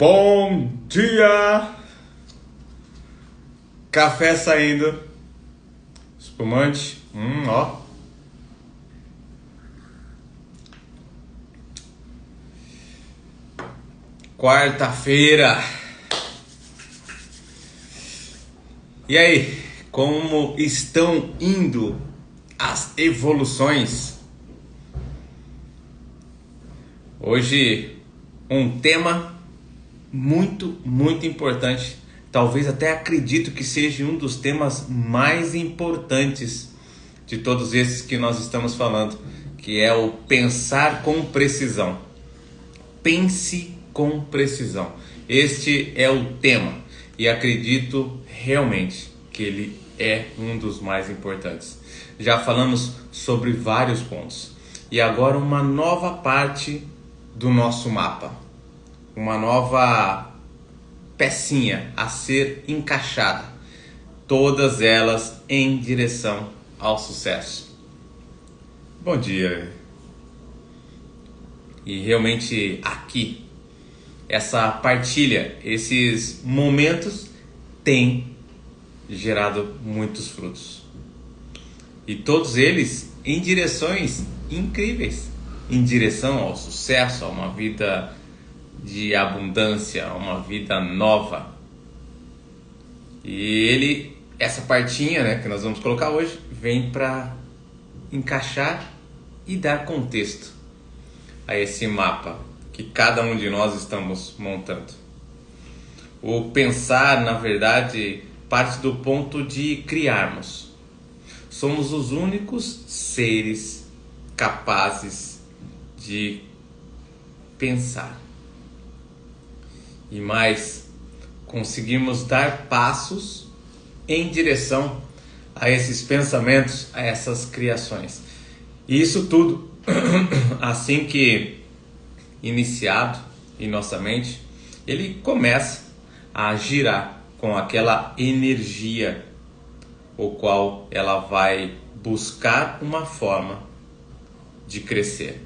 Bom dia! Café saindo. Espumante. Ó. Quarta-feira. E aí, como estão indo as evoluções? Hoje um tema muito importante. Talvez até acredito que seja um dos temas mais importantes de todos esses que nós estamos falando, que é o pensar com precisão. Pense com precisão. Este é o tema e acredito realmente que ele é um dos mais importantes. Já falamos sobre vários pontos e agora uma nova parte do nosso mapa, uma nova pecinha a ser encaixada, todas elas em direção ao sucesso. Bom dia. E realmente aqui, essa partilha, esses momentos têm gerado muitos frutos. E todos eles em direções incríveis, em direção ao sucesso, a uma vida de abundância, a uma vida nova. E essa partinha, que nós vamos colocar hoje, vem para encaixar e dar contexto a esse mapa que cada um de nós estamos montando. O pensar, na verdade, parte do ponto de criarmos. Somos os únicos seres capazes de pensar. E mais, conseguimos dar passos em direção a esses pensamentos, a essas criações. E isso tudo, assim que iniciado em nossa mente, ele começa a girar com aquela energia, o qual ela vai buscar uma forma de crescer.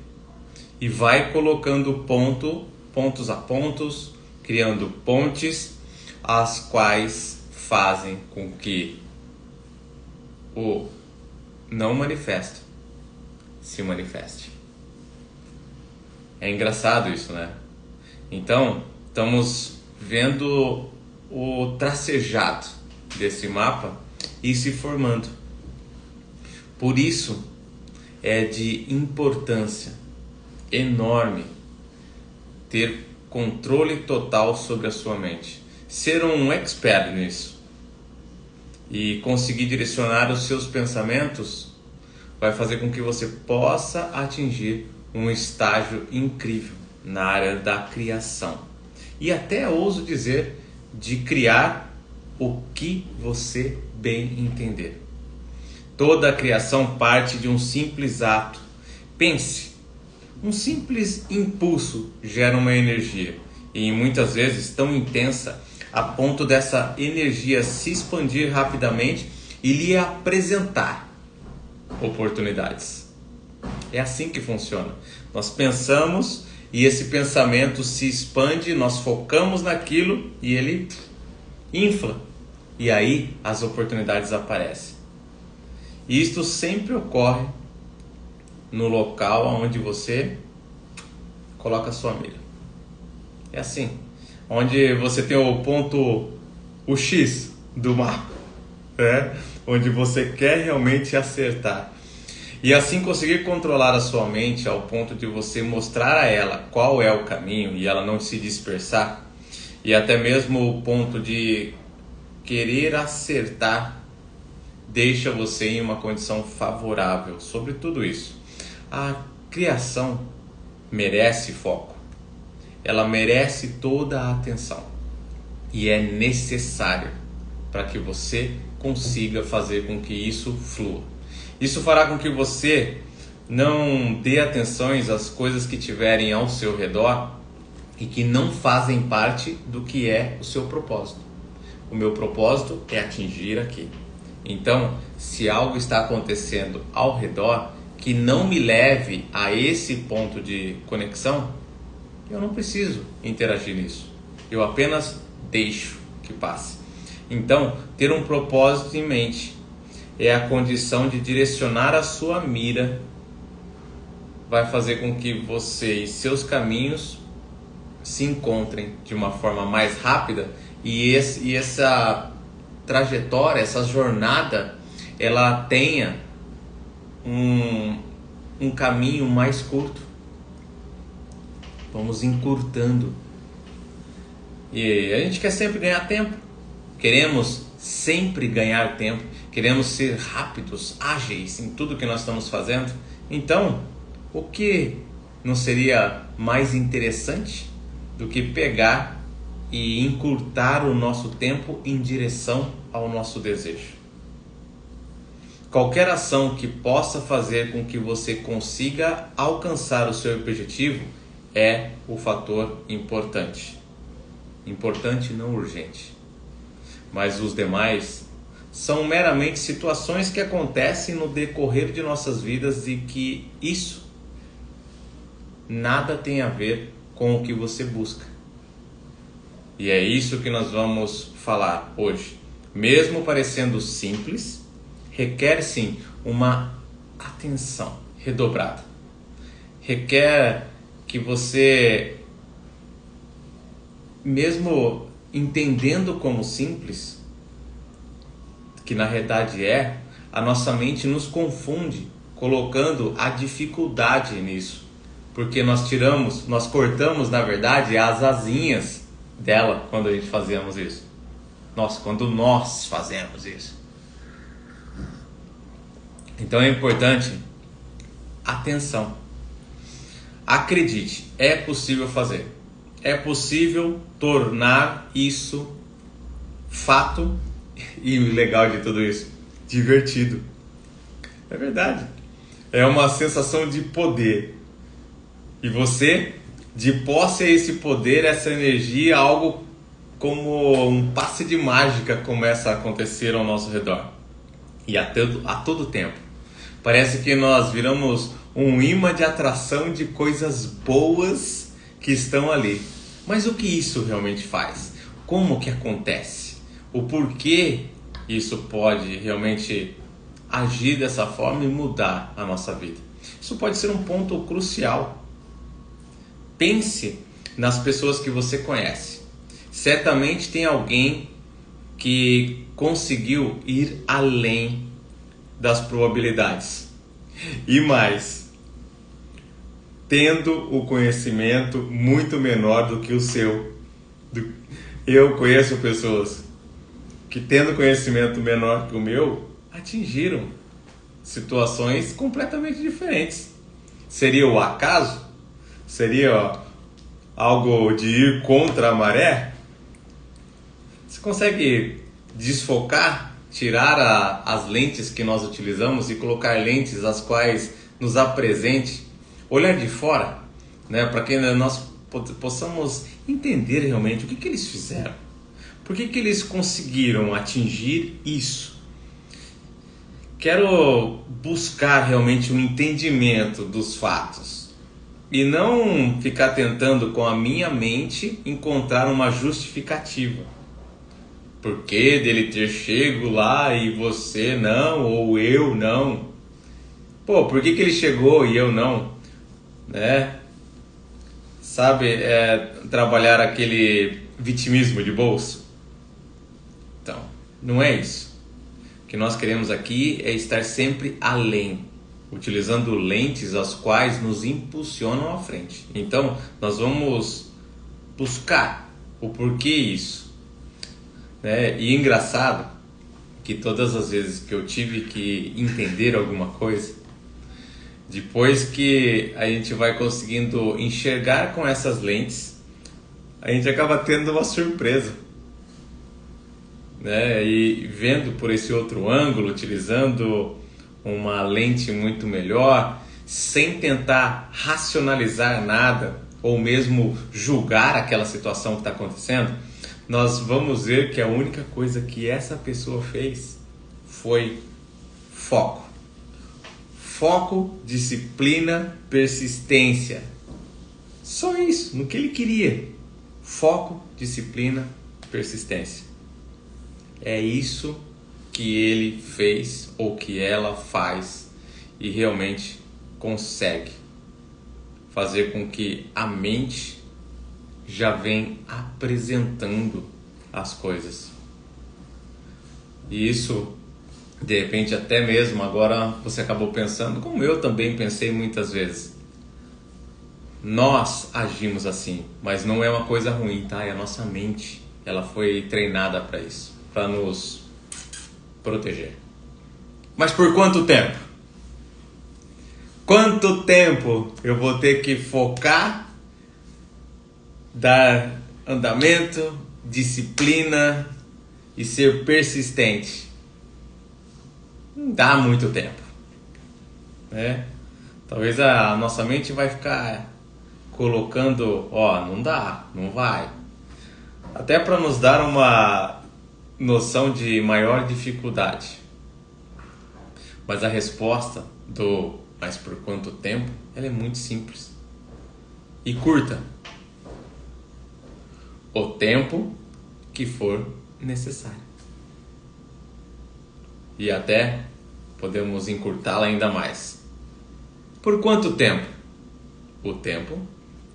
E vai colocando pontos a pontos, criando pontes, as quais fazem com que o não manifesto se manifeste. É engraçado isso, né? Então, estamos vendo o tracejado desse mapa e se formando. Por isso, é de importância enorme ter controle total sobre a sua mente. Ser um expert nisso e conseguir direcionar os seus pensamentos vai fazer com que você possa atingir um estágio incrível na área da criação. E até ouso dizer, de criar o que você bem entender. Toda a criação parte de um simples ato. Pense, um simples impulso gera uma energia, e muitas vezes tão intensa a ponto dessa energia se expandir rapidamente e lhe apresentar oportunidades. É assim que funciona. Nós pensamos e esse pensamento se expande, nós focamos naquilo e ele infla. E aí as oportunidades aparecem. E isto sempre ocorre no local onde você coloca a sua mira. É assim. Onde você tem o ponto, o X do mapa, onde você quer realmente acertar. E assim conseguir controlar a sua mente ao ponto de você mostrar a ela qual é o caminho e ela não se dispersar. E até mesmo o ponto de querer acertar deixa você em uma condição favorável sobre tudo isso. A criação merece foco. Ela merece toda a atenção. E é necessário para que você consiga fazer com que isso flua. Isso fará com que você não dê atenções às coisas que tiverem ao seu redor e que não fazem parte do que é o seu propósito. O meu propósito é atingir aqui. Então, se algo está acontecendo ao redor que não me leve a esse ponto de conexão, eu não preciso interagir nisso. eu apenas deixo que passe. Então, ter um propósito em mente é a condição de direcionar a sua mira, vai fazer com que você e seus caminhos se encontrem de uma forma mais rápida e essa trajetória, essa jornada, ela tenha um caminho mais curto. Vamos encurtando. E a gente quer sempre ganhar tempo. Queremos sempre ganhar tempo. Queremos ser rápidos, ágeis em tudo que nós estamos fazendo. Então, o que não seria mais interessante do que pegar e encurtar o nosso tempo em direção ao nosso desejo? Qualquer ação que possa fazer com que você consiga alcançar o seu objetivo é o fator importante. Importante, não urgente. Mas os demais são meramente situações que acontecem no decorrer de nossas vidas e que isso nada tem a ver com o que você busca. E é isso que nós vamos falar hoje. Mesmo parecendo simples, requer sim uma atenção redobrada. Requer que você, mesmo entendendo como simples, que na realidade é, a nossa mente nos confunde, colocando a dificuldade nisso. Porque nós cortamos, na verdade, as asinhas dela quando a gente fazemos isso. Quando nós fazemos isso. Então é importante atenção. Acredite, é possível fazer. É possível tornar isso fato e o legal de tudo isso, divertido. É verdade. É uma sensação de poder. E você, de posse a esse poder, essa energia, algo como um passe de mágica começa a acontecer ao nosso redor. E a todo tempo. Parece que nós viramos um imã de atração de coisas boas que estão ali. Mas o que isso realmente faz? Como que acontece? O porquê isso pode realmente agir dessa forma e mudar a nossa vida? Isso pode ser um ponto crucial. Pense nas pessoas que você conhece. Certamente tem alguém que conseguiu ir além das probabilidades. E mais, tendo o conhecimento muito menor do que o seu. Eu conheço pessoas que, tendo conhecimento menor que o meu, atingiram situações completamente diferentes. Seria o acaso? Seria algo de ir contra a maré? Você consegue desfocar, tirar as lentes que nós utilizamos e colocar lentes as quais nos apresente, olhar de fora, né, para que nós possamos entender realmente o que eles fizeram, por que eles conseguiram atingir isso. Quero buscar realmente um entendimento dos fatos e não ficar tentando com a minha mente encontrar uma justificativa. Por que dele ter chego lá e você não, ou eu não? Pô, por que ele chegou e eu não? Né? Sabe, trabalhar aquele vitimismo de bolso? Então, não é isso. O que nós queremos aqui é estar sempre além, utilizando lentes as quais nos impulsionam à frente. Então, nós vamos buscar o porquê isso. Né? E engraçado que todas as vezes que eu tive que entender alguma coisa, depois que a gente vai conseguindo enxergar com essas lentes, a gente acaba tendo uma surpresa, né? E vendo por esse outro ângulo, utilizando uma lente muito melhor, sem tentar racionalizar nada ou mesmo julgar aquela situação que está acontecendo, nós vamos ver que a única coisa que essa pessoa fez foi foco. Foco, disciplina, persistência. Só isso, no que ele queria. Foco, disciplina, persistência. É isso que ele fez ou que ela faz e realmente consegue fazer com que a mente já vem apresentando as coisas. E isso, de repente, até mesmo agora você acabou pensando, como eu também pensei muitas vezes. Nós agimos assim, mas não é uma coisa ruim, tá? É a nossa mente, ela foi treinada para isso, para nos proteger. Mas por quanto tempo? Quanto tempo eu vou ter que focar, dar andamento, disciplina e ser persistente? Não dá muito tempo, né? Talvez a nossa mente vai ficar colocando, não dá, não vai. Até para nos dar uma noção de maior dificuldade. Mas a resposta do mas por quanto tempo, ela é muito simples e curta. O tempo que for necessário. E até podemos encurtá-la ainda mais. Por quanto tempo? O tempo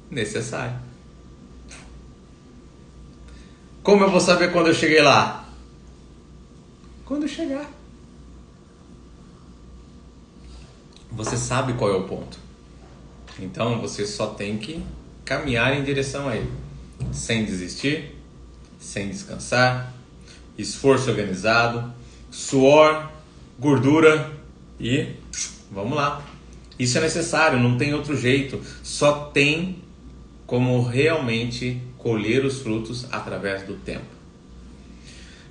necessário. Como eu vou saber quando eu cheguei lá? Quando eu chegar. Você sabe qual é o ponto. Então você só tem que caminhar em direção a ele. Sem desistir, sem descansar, esforço organizado, suor, gordura e vamos lá. Isso é necessário, não tem outro jeito. Só tem como realmente colher os frutos através do tempo.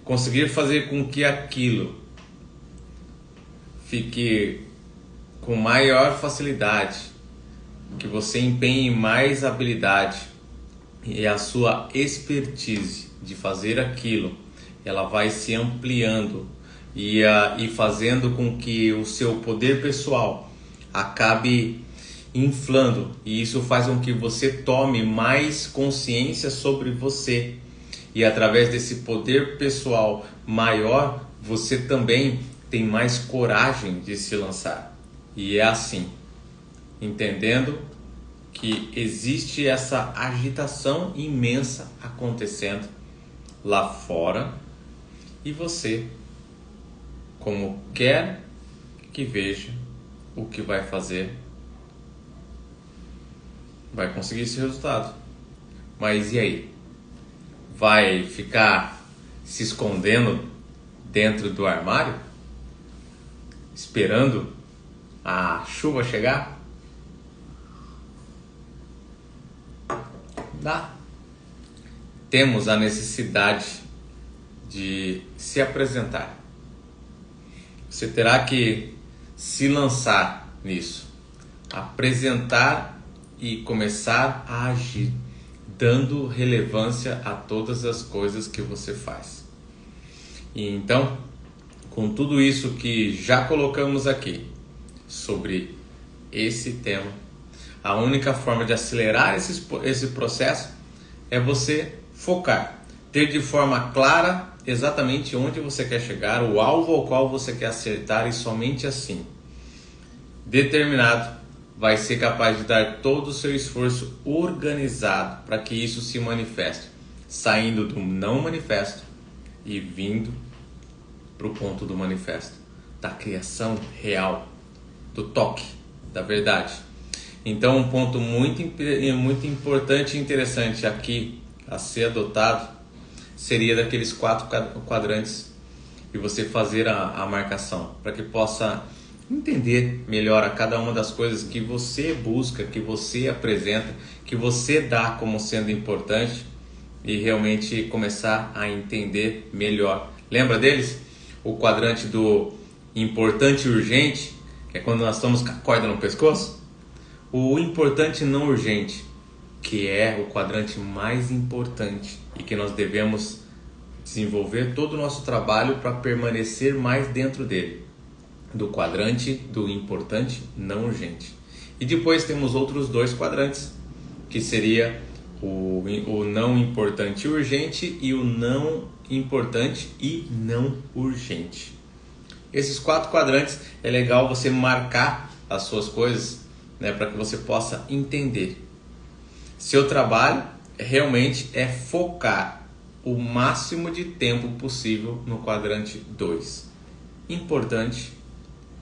Conseguir fazer com que aquilo fique com maior facilidade, que você empenhe mais habilidade e a sua expertise de fazer aquilo, ela vai se ampliando e fazendo com que o seu poder pessoal acabe inflando, e isso faz com que você tome mais consciência sobre você, e através desse poder pessoal maior, você também tem mais coragem de se lançar. E é assim, entendendo que existe essa agitação imensa acontecendo lá fora, e você, como quer que veja o que vai fazer, vai conseguir esse resultado. Mas e aí? Vai ficar se escondendo dentro do armário, esperando a chuva chegar? Dá. Temos a necessidade de se apresentar. Você terá que se lançar nisso, apresentar e começar a agir, dando relevância a todas as coisas que você faz. E então, com tudo isso que já colocamos aqui sobre esse tema, a única forma de acelerar esse processo é você focar, ter de forma clara exatamente onde você quer chegar, o alvo ao qual você quer acertar, e somente assim, determinado, vai ser capaz de dar todo o seu esforço organizado para que isso se manifeste, saindo do não manifesto e vindo para o ponto do manifesto, da criação real, do toque, da verdade. Então, um ponto muito importante e interessante aqui a ser adotado seria daqueles 4 quadrantes, e você fazer a marcação para que possa entender melhor a cada uma das coisas que você busca, que você apresenta, que você dá como sendo importante, e realmente começar a entender melhor. Lembra deles? O quadrante do importante e urgente, que é quando nós estamos com a corda no pescoço. O importante não urgente, que é o quadrante mais importante e que nós devemos desenvolver todo o nosso trabalho para permanecer mais dentro dele, do quadrante do importante não urgente. E depois temos outros 2 quadrantes, que seria o não importante e urgente e o não importante e não urgente. Esses 4 quadrantes é legal você marcar as suas coisas, né, para que você possa entender. Seu trabalho realmente é focar o máximo de tempo possível no quadrante 2. Importante,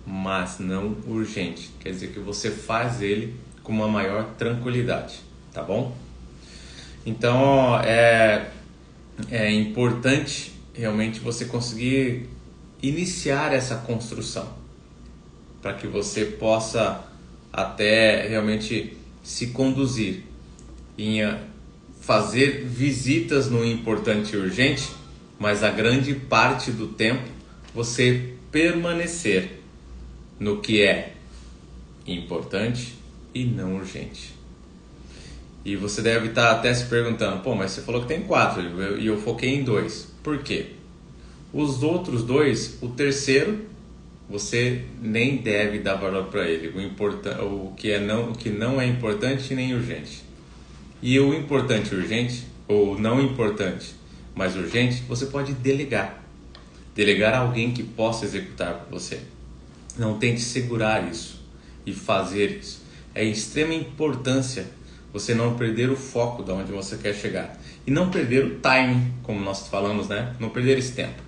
mas não urgente. Quer dizer que você faz ele com uma maior tranquilidade, tá bom? Então é importante realmente você conseguir iniciar essa construção para que você possa até realmente se conduzir em fazer visitas no importante e urgente, mas a grande parte do tempo você permanecer no que é importante e não urgente. E você deve estar até se perguntando, pô, mas você falou que tem 4 e eu foquei em 2. Por quê? Os outros 2, o terceiro, você nem deve dar valor para ele. O que não é importante nem urgente. E o importante e urgente, ou não importante, mas urgente, você pode delegar. Delegar a alguém que possa executar por você. Não tente segurar isso e fazer isso. É de extrema importância você não perder o foco de onde você quer chegar. E não perder o timing, como nós falamos, né? Não perder esse tempo.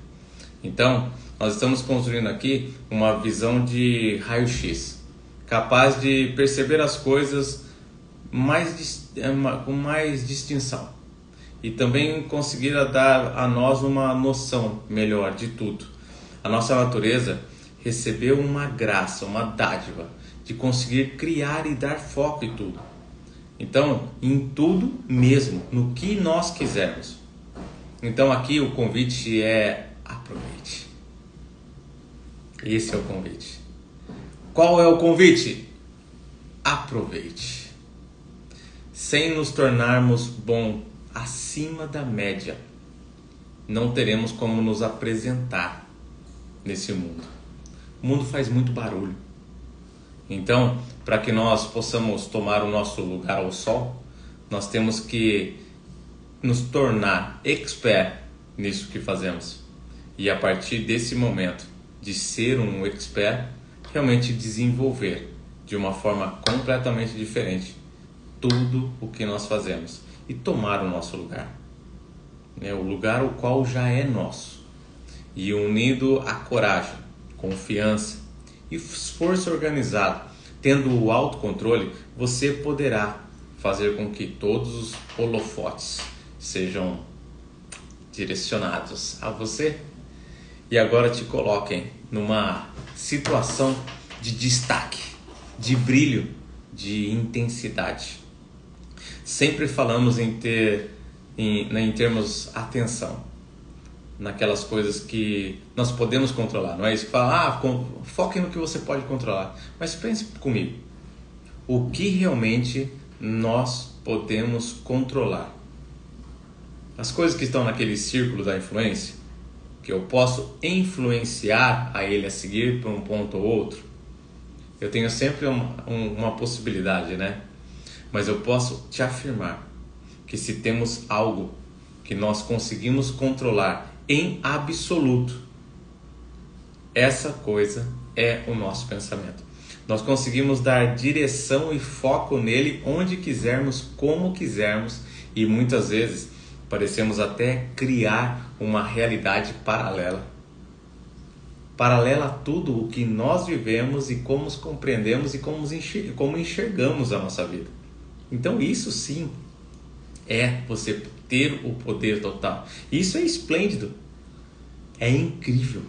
Então, nós estamos construindo aqui uma visão de raio-x, capaz de perceber as coisas com mais distinção. E também conseguir dar a nós uma noção melhor de tudo. A nossa natureza recebeu uma graça, uma dádiva de conseguir criar e dar foco em tudo. Então, em tudo mesmo, no que nós quisermos. Então aqui o convite é aproveite. Esse é o convite. Qual é o convite? Aproveite. Sem nos tornarmos bom acima da média, não teremos como nos apresentar nesse mundo. O mundo faz muito barulho. Então, para que nós possamos tomar o nosso lugar ao sol, nós temos que nos tornar expert nisso que fazemos. E a partir desse momento de ser um expert, realmente desenvolver de uma forma completamente diferente tudo o que nós fazemos e tomar o nosso lugar, né? O lugar o qual já é nosso. E unido à coragem, confiança e esforço organizado, tendo o autocontrole, você poderá fazer com que todos os holofotes sejam direcionados a você e agora te coloquem numa situação de destaque, de brilho, de intensidade. Sempre falamos em termos atenção naquelas coisas que nós podemos controlar, não é isso que fala, foque no que você pode controlar, mas pense comigo, o que realmente nós podemos controlar? As coisas que estão naquele círculo da influência, que eu posso influenciar a ele a seguir para um ponto ou outro, eu tenho sempre uma possibilidade, né? Mas eu posso te afirmar que se temos algo que nós conseguimos controlar em absoluto, essa coisa é o nosso pensamento. Nós conseguimos dar direção e foco nele onde quisermos, como quisermos, e muitas vezes parecemos até criar uma realidade paralela a tudo o que nós vivemos e como compreendemos e como enxergamos a nossa vida. Então isso sim é você ter o poder total. Isso é esplêndido, é incrível.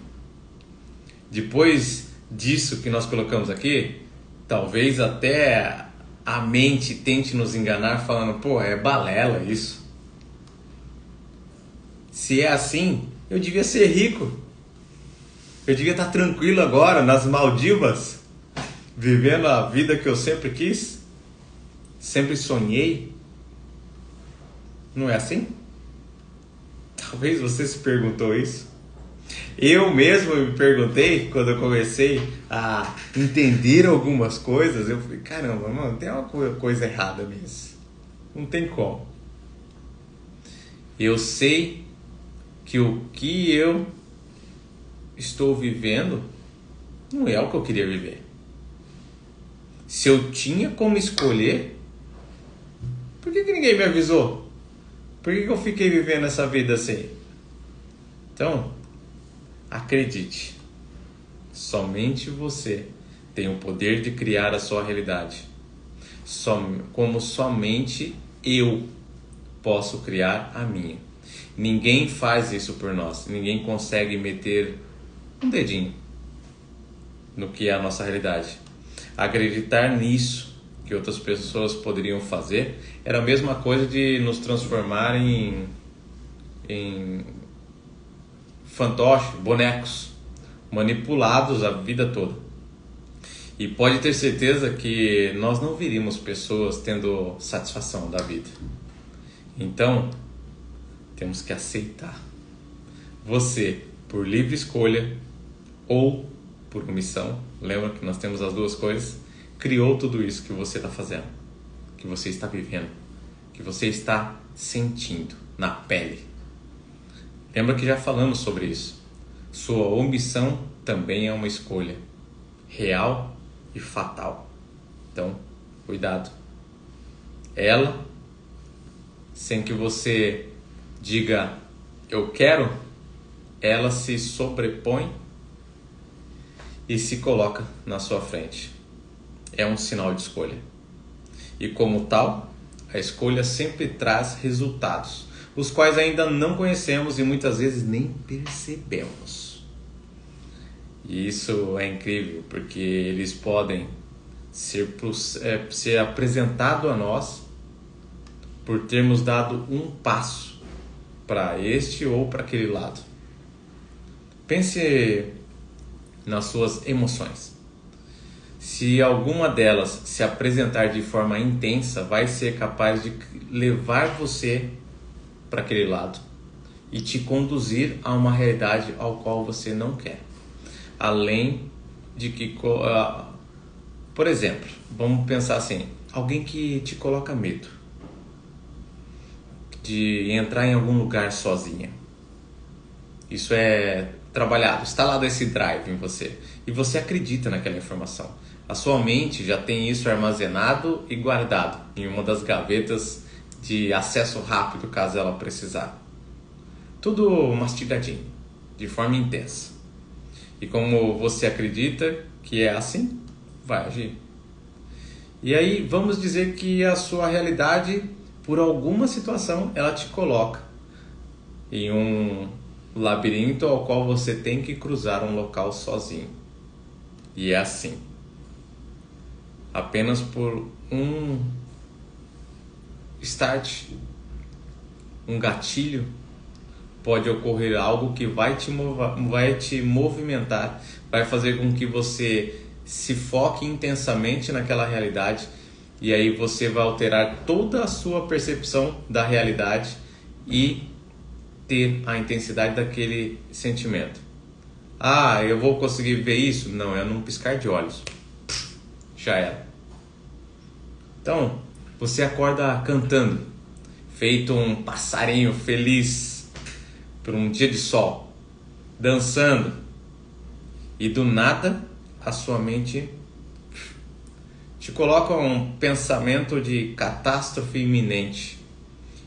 Depois disso que nós colocamos aqui, talvez até a mente tente nos enganar falando, pô, é balela isso. Se é assim, eu devia ser rico. Eu devia estar tranquilo agora nas Maldivas, vivendo a vida que eu sempre quis, sempre sonhei. Não é assim? Talvez você se perguntou isso. Eu mesmo me perguntei quando eu comecei a entender algumas coisas. Eu falei, caramba, mano, tem uma coisa errada nisso. Não tem como. Eu sei que o que eu estou vivendo não é o que eu queria viver. Se eu tinha como escolher, por que ninguém me avisou? Por que eu fiquei vivendo essa vida assim? Então, acredite, somente você tem o poder de criar a sua realidade. Como somente eu posso criar a minha. Ninguém faz isso por nós. Ninguém consegue meter um dedinho no que é a nossa realidade. Acreditar nisso que outras pessoas poderiam fazer era a mesma coisa de nos transformar em fantoches, bonecos, manipulados a vida toda. E pode ter certeza que nós não viríamos pessoas tendo satisfação da vida. Então, temos que aceitar. Você, por livre escolha ou por omissão, lembra que nós temos as duas coisas, criou tudo isso que você está fazendo, que você está vivendo, que você está sentindo na pele. Lembra que já falamos sobre isso. Sua omissão também é uma escolha real e fatal. Então, cuidado. Ela, sem que você diga eu quero, ela se sobrepõe e se coloca na sua frente. É um sinal de escolha. E como tal, a escolha sempre traz resultados, os quais ainda não conhecemos e muitas vezes nem percebemos. E isso é incrível, porque eles podem ser apresentado a nós por termos dado um passo para este ou para aquele lado. Pense nas suas emoções. Se alguma delas se apresentar de forma intensa, vai ser capaz de levar você para aquele lado e te conduzir a uma realidade ao qual você não quer. Além de que, por exemplo, vamos pensar assim, alguém que te coloca medo de entrar em algum lugar sozinha. Isso é trabalhado, instalado esse drive em você e você acredita naquela informação. A sua mente já tem isso armazenado e guardado em uma das gavetas de acesso rápido, caso ela precisar. Tudo mastigadinho, de forma intensa. E como você acredita que é assim, vai agir. E aí vamos dizer que a sua realidade, por alguma situação, ela te coloca em um labirinto ao qual você tem que cruzar um local sozinho. E é assim. Apenas por um start, um gatilho, pode ocorrer algo que vai te movimentar, vai fazer com que você se foque intensamente naquela realidade e aí você vai alterar toda a sua percepção da realidade e ter a intensidade daquele sentimento. Ah, eu vou conseguir ver isso? Não, é num piscar de olhos. Já era. Então, você acorda cantando, feito um passarinho feliz por um dia de sol, dançando, e do nada a sua mente te coloca um pensamento de catástrofe iminente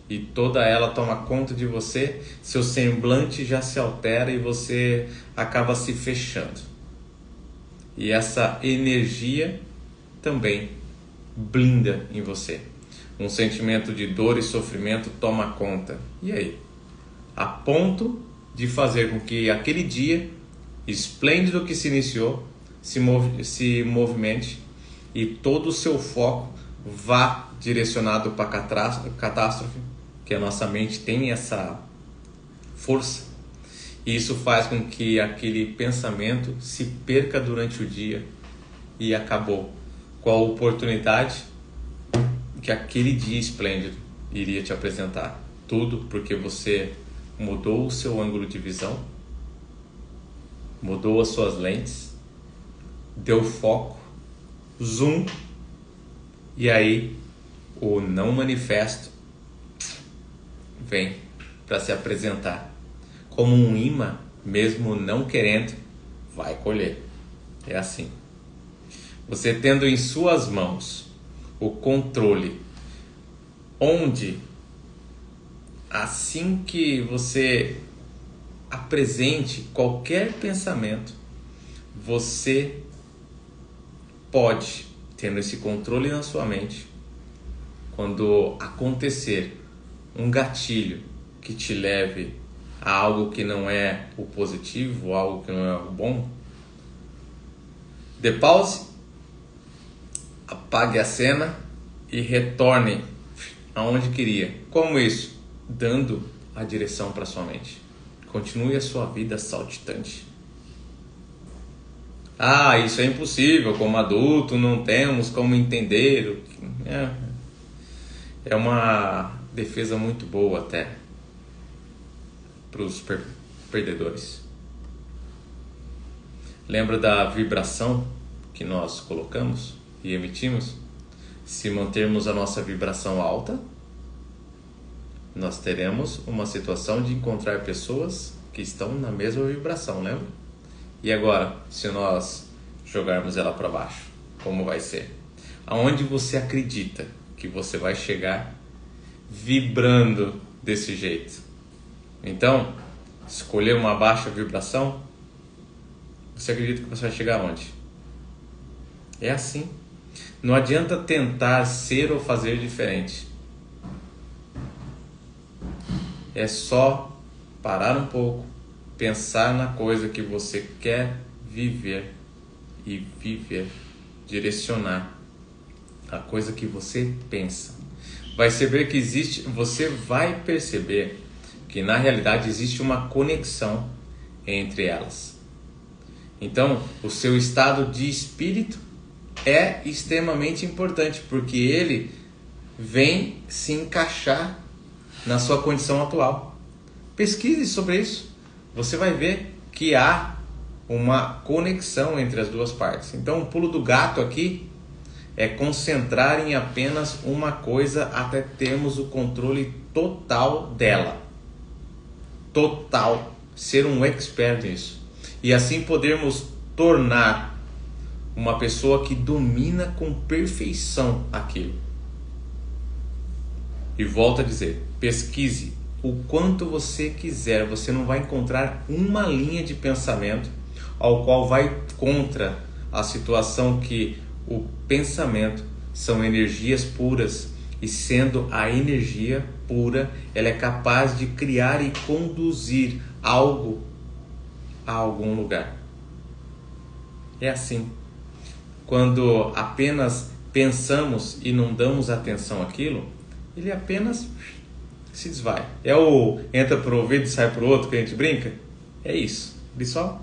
e toda ela toma conta de você, seu semblante já se altera e você acaba se fechando. E essa energia também blinda em você. Um sentimento de dor e sofrimento toma conta. E aí? A ponto de fazer com que aquele dia esplêndido que se iniciou se movimente e todo o seu foco vá direcionado para a catástrofe, que a nossa mente tem essa força. E isso faz com que aquele pensamento se perca durante o dia e acabou com a oportunidade que aquele dia esplêndido iria te apresentar. Tudo porque você mudou o seu ângulo de visão, mudou as suas lentes, deu foco, zoom, e aí o não manifesto vem para se apresentar. Como um imã, mesmo não querendo, vai colher. É assim. Você tendo em suas mãos o controle, onde assim que você apresente qualquer pensamento, você pode, tendo esse controle na sua mente, quando acontecer um gatilho que te leve a algo que não é o positivo, algo que não é o bom, dê pause, apague a cena e retorne aonde queria. Como isso? Dando a direção para sua mente. Continue a sua vida saltitante. Ah, isso é impossível, como adulto não temos como entender. É uma defesa muito boa até para os perdedores. Lembra da vibração que nós colocamos e emitimos? Se mantermos a nossa vibração alta, nós teremos uma situação de encontrar pessoas que estão na mesma vibração, lembra? E agora, se nós jogarmos ela para baixo, como vai ser? Aonde você acredita que você vai chegar vibrando desse jeito? Então, escolher uma baixa vibração, você acredita que você vai chegar aonde? É assim. Não adianta tentar ser ou fazer diferente. É só parar um pouco, pensar na coisa que você quer viver e viver, direcionar a coisa que você pensa. Você vai perceber que na realidade existe uma conexão entre elas. Então, o seu estado de espírito é extremamente importante, porque ele vem se encaixar na sua condição atual. Pesquise sobre isso. Você vai ver que há uma conexão entre as duas partes. Então, o pulo do gato aqui é concentrar em apenas uma coisa até termos o controle total dela. Total. Ser um expert nisso. E assim podermos tornar uma pessoa que domina com perfeição aquilo. E volto a dizer, pesquise o quanto você quiser. Você não vai encontrar uma linha de pensamento ao qual vai contra a situação que o pensamento são energias puras, e sendo a energia pura, ela é capaz de criar e conduzir algo a algum lugar. É assim. Quando apenas pensamos e não damos atenção àquilo, ele apenas se desvai. É o entra por um ouvido e sai por outro que a gente brinca? É isso. Ele só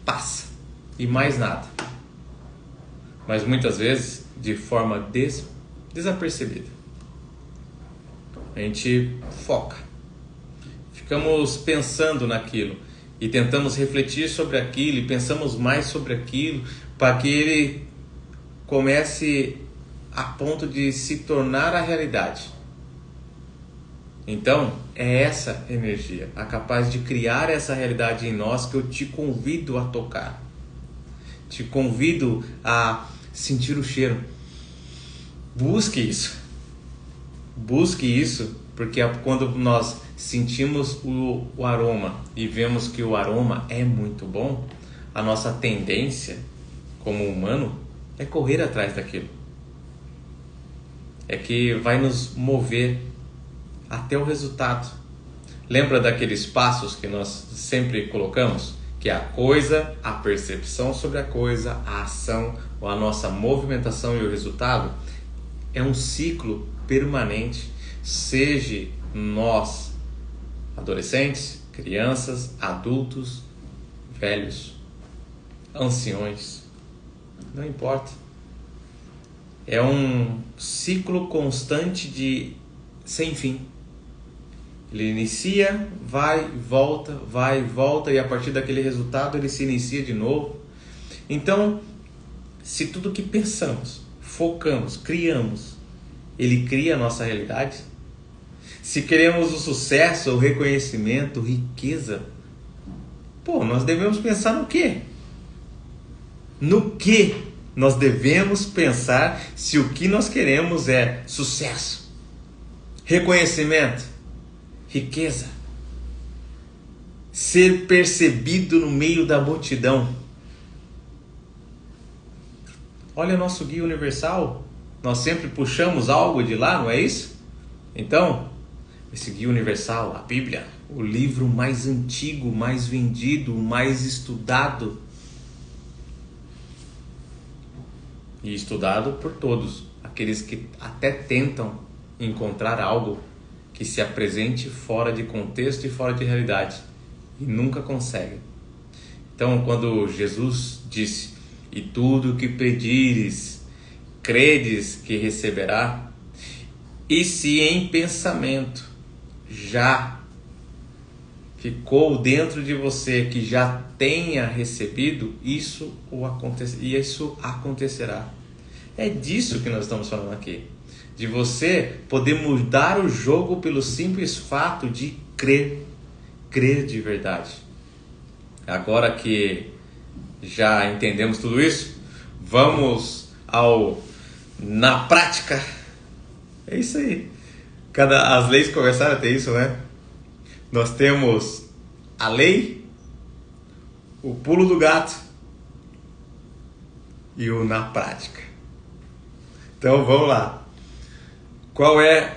passa. E mais nada. Mas muitas vezes de forma desapercebida. A gente foca. Ficamos pensando naquilo. E tentamos refletir sobre aquilo. E pensamos mais sobre aquilo. Para que ele comece a ponto de se tornar a realidade. Então, é essa energia, a capaz de criar essa realidade em nós, que eu te convido a tocar. Te convido a sentir o cheiro. Busque isso. Busque isso, porque quando nós sentimos o aroma e vemos que o aroma é muito bom, a nossa tendência como humano é correr atrás daquilo. É que vai nos mover até o resultado. Lembra daqueles passos que nós sempre colocamos? Que é a coisa, a percepção sobre a coisa, a ação, ou a nossa movimentação e o resultado. É um ciclo permanente. Seja nós, adolescentes, crianças, adultos, velhos, anciões, não importa. É um ciclo constante de sem fim. Ele inicia, vai, volta, e a partir daquele resultado ele se inicia de novo. Então, se tudo que pensamos, focamos, criamos, ele cria a nossa realidade. Se queremos o sucesso, o reconhecimento, riqueza, nós devemos pensar no quê? No que nós devemos pensar se o que nós queremos é sucesso, reconhecimento, riqueza, ser percebido no meio da multidão. Olha nosso guia universal, nós sempre puxamos algo de lá, não é isso? Então, esse guia universal, a Bíblia, o livro mais antigo, mais vendido, mais estudado, e estudado por todos, aqueles que até tentam encontrar algo que se apresente fora de contexto e fora de realidade, e nunca conseguem. Então, quando Jesus disse, e tudo o que pedires, credes que receberá, e se em pensamento já ficou dentro de você que já tenha recebido, isso acontecerá. É disso que nós estamos falando aqui. De você poder mudar o jogo pelo simples fato de crer. Crer de verdade. Agora que já entendemos tudo isso, vamos na prática. É isso aí. As leis começaram a ter isso, né? Nós temos a lei, o pulo do gato e o na prática. Então vamos lá. Qual é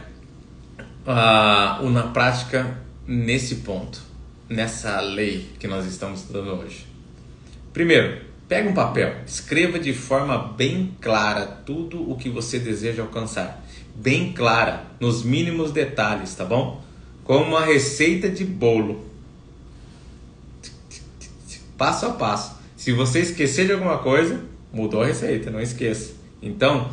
o na prática nesse ponto, nessa lei que nós estamos estudando hoje? Primeiro, pega um papel, escreva de forma bem clara tudo o que você deseja alcançar. Bem clara, nos mínimos detalhes, tá bom? Como uma receita de bolo. Passo a passo. Se você esquecer de alguma coisa, mudou a receita, não esqueça. Então,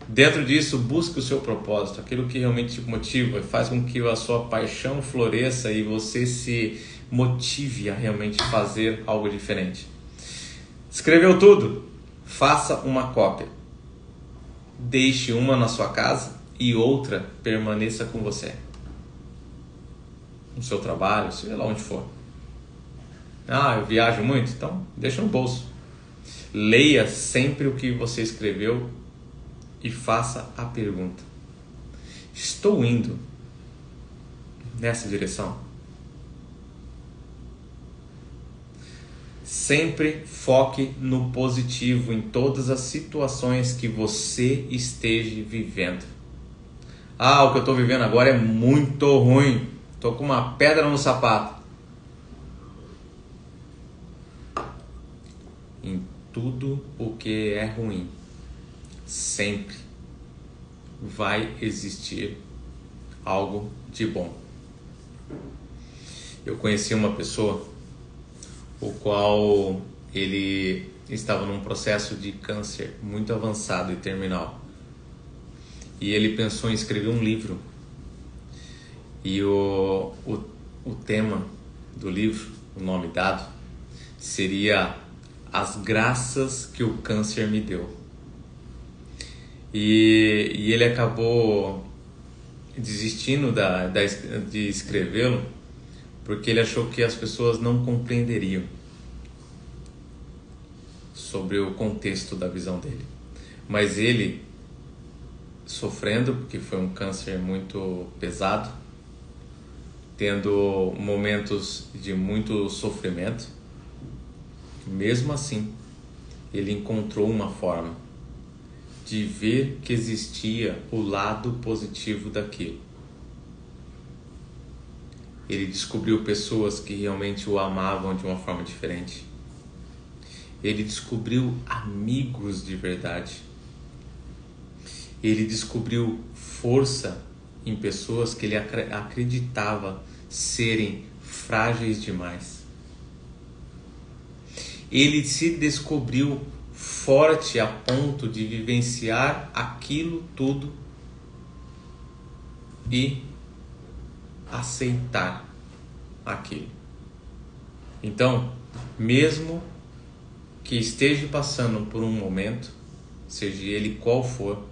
dentro disso, busque o seu propósito, aquilo que realmente te motiva, faz com que a sua paixão floresça e você se motive a realmente fazer algo diferente. Escreveu tudo? Faça uma cópia. Deixe uma na sua casa e outra permaneça com você. No seu trabalho, seja lá onde for. Eu viajo muito? Então, deixa no bolso. Leia sempre o que você escreveu e faça a pergunta: estou indo nessa direção? Sempre foque no positivo em todas as situações que você esteja vivendo. O que eu estou vivendo agora é muito ruim. Estou com uma pedra no sapato. Em tudo o que é ruim, sempre vai existir algo de bom. Eu conheci uma pessoa o qual ele estava num processo de câncer muito avançado e terminal. E ele pensou em escrever um livro. E o tema do livro, o nome dado, seria As Graças que o Câncer Me Deu. E ele acabou desistindo de escrevê-lo porque ele achou que as pessoas não compreenderiam sobre o contexto da visão dele. Mas ele, sofrendo, porque foi um câncer muito pesado, tendo momentos de muito sofrimento, mesmo assim, ele encontrou uma forma de ver que existia o lado positivo daquilo. Ele descobriu pessoas que realmente o amavam de uma forma diferente. Ele descobriu amigos de verdade. Ele descobriu força em pessoas que ele acreditava serem frágeis demais. Ele se descobriu forte a ponto de vivenciar aquilo tudo e aceitar aquilo. Então, mesmo que esteja passando por um momento, seja ele qual for,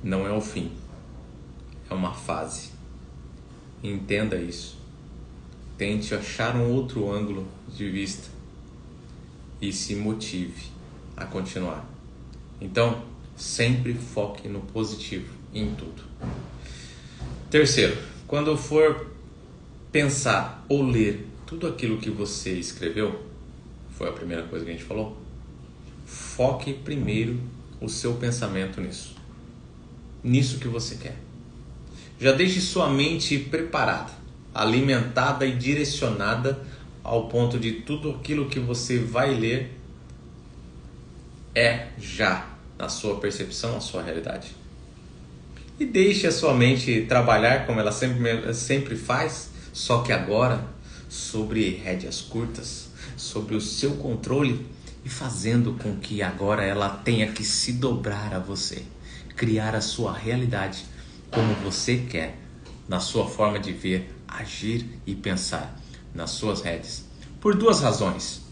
não é o fim, é uma fase. Entenda isso. Tente achar um outro ângulo de vista e se motive a continuar. Então, sempre foque no positivo em tudo. Terceiro, quando for pensar ou ler tudo aquilo que você escreveu, foi a primeira coisa que a gente falou, foque primeiro o seu pensamento nisso que você quer. Já deixe sua mente preparada, alimentada e direcionada ao ponto de tudo aquilo que você vai ler é já na sua percepção, na sua realidade. E deixe a sua mente trabalhar como ela sempre faz, só que agora sobre rédeas curtas, sobre o seu controle e fazendo com que agora ela tenha que se dobrar a você, criar a sua realidade como você quer, na sua forma de ver, agir e pensar, nas suas rédeas. Por duas razões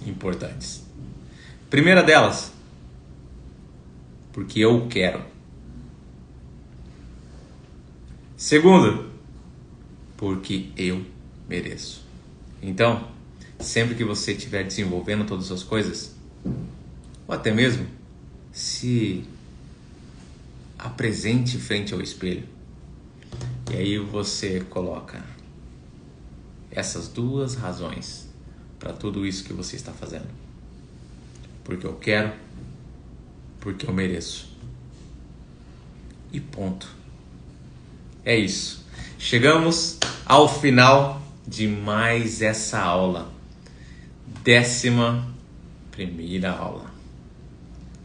importantes. Primeira delas, porque eu quero. Segunda, porque eu mereço. Então, sempre que você estiver desenvolvendo todas as coisas, ou até mesmo se apresente frente ao espelho, e aí você coloca essas duas razões para tudo isso que você está fazendo. Porque eu quero, porque eu mereço. E ponto. É isso. Chegamos ao final de mais essa aula. 11ª aula.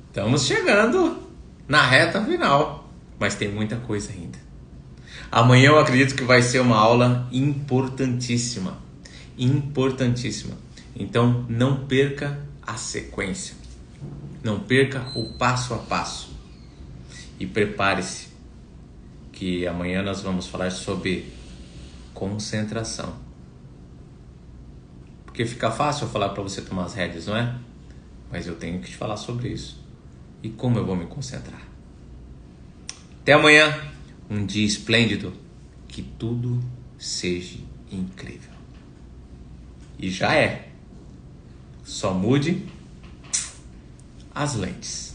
Estamos chegando na reta final, mas tem muita coisa ainda. Amanhã eu acredito que vai ser uma aula importantíssima. Então não perca a sequência. Não perca o passo a passo. E prepare-se, que amanhã nós vamos falar sobre concentração. Porque fica fácil eu falar para você tomar as rédeas, não é? Mas eu tenho que te falar sobre isso. E como eu vou me concentrar. Até amanhã. Um dia esplêndido. Que tudo seja incrível. E já é. Só mude as lentes.